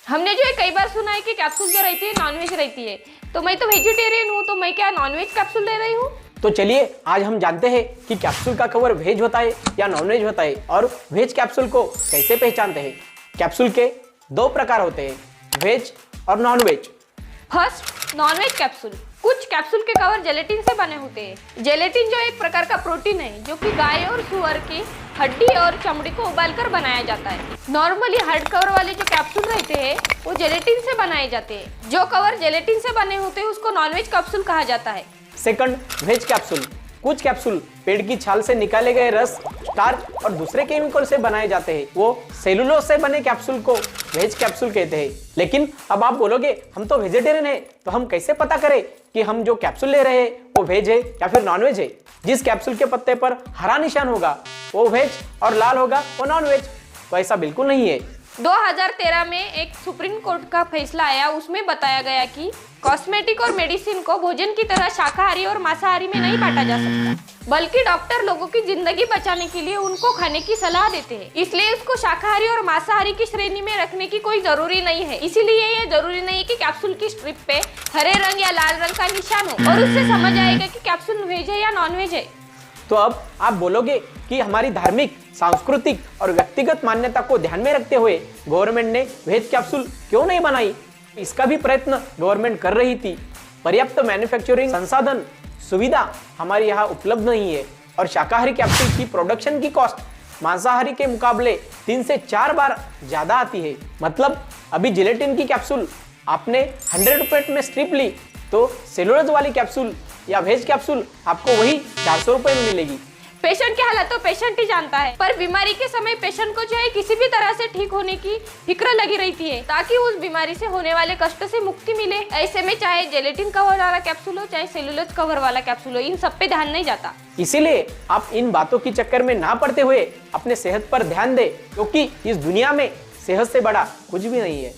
हमने जो है कई बार सुना है कि कैप्सूल जो रहती है नॉनवेज रहती है, तो मैं तो वेजिटेरियन हूँ, तो मैं क्या नॉनवेज कैप्सूल ले रही हूँ? तो चलिए आज हम जानते हैं कि कैप्सूल का कवर वेज होता है या नॉनवेज होता है और वेज कैप्सूल को कैसे पहचानते हैं। कैप्सूल के दो प्रकार होते हैं, वेज और नॉनवेज। First, non veg capsule. कुछ कैप्सूल के कवर जेलेटिन से बने होते हैं। जेलेटिन जो एक प्रकार का प्रोटीन है जो कि गाय और सुअर की हड्डी और चमड़ी को उबालकर बनाया जाता है। नॉर्मली हार्ड कवर वाले जो कैप्सूल रहते हैं वो जेलेटिन से बनाए जाते हैं। जो कवर जेलेटिन से बने होते हैं उसको नॉनवेज कैप्सूल कहा जाता है। Second, veg capsule. कुछ कैप्सूल पेड़ की छाल से निकाले गए रस, स्टार्च और दूसरे केमिकल से बनाए जाते हैं। वो सेलुलोज से बने कैप्सूल को वेज कैप्सूल कहते हैं। लेकिन अब आप बोलोगे हम तो वेजिटेरियन है, तो हम कैसे पता करें कि हम जो कैप्सूल ले रहे हैं वो वेज है या फिर नॉन वेज है। जिस कैप्सूल के पत्ते पर हरा निशान होगा वो वेज और लाल होगा वो नॉन वेज। तो ऐसा बिल्कुल नहीं है। 2013 में एक सुप्रीम कोर्ट का फैसला आया, उसमें बताया गया कि कॉस्मेटिक और मेडिसिन को भोजन की तरह शाकाहारी और मांसाहारी में नहीं बांटा जा सकता, बल्कि डॉक्टर लोगों की जिंदगी बचाने के लिए उनको खाने की सलाह देते हैं। इसलिए उसको शाकाहारी और मांसाहारी की श्रेणी में रखने की कोई जरूरी नहीं है। इसीलिए ये जरूरी नहीं है कि कैप्सूल की स्ट्रिप पे हरे रंग या लाल रंग का निशान हो और उससे समझ आएगा कि कैप्सूल वेज है या नॉन वेज है। तो अब आप बोलोगे कि हमारी धार्मिक, सांस्कृतिक और व्यक्तिगत मान्यता को ध्यान में रखते हुए गवर्नमेंट ने वेज कैप्सूल क्यों नहीं बनाई? इसका भी प्रयत्न गवर्नमेंट कर रही थी। पर्याप्त मैन्युफैक्चरिंग संसाधन सुविधा हमारे यहाँ उपलब्ध नहीं है और शाकाहारी कैप्सूल की प्रोडक्शन की कॉस्ट मांसाहारी के मुकाबले 3 से 4 बार ज्यादा आती है। मतलब अभी जिलेटिन की कैप्सूल आपने 100 रुपए में स्ट्रिप ली तो सेलुलोज वाली कैप्सूल या वेज कैप्सूल आपको वही 400 रुपए में मिलेगी। पेशेंट की हालत तो पेशेंट ही जानता है, पर बीमारी के समय पेशेंट को जो है किसी भी तरह से ठीक होने की फिक्र लगी रहती है ताकि उस बीमारी से होने वाले कष्ट से मुक्ति मिले। ऐसे में चाहे जेलेटिन कवर वाला कैप्सूल हो चाहे सेलुलोज कवर वाला कैप्सूल हो, इन सब पे ध्यान नहीं जाता। इसीलिए आप इन बातों की चक्कर में ना पड़ते हुए अपने सेहत पर ध्यान दें, क्योंकि इस दुनिया में सेहत से बड़ा कुछ भी नहीं है।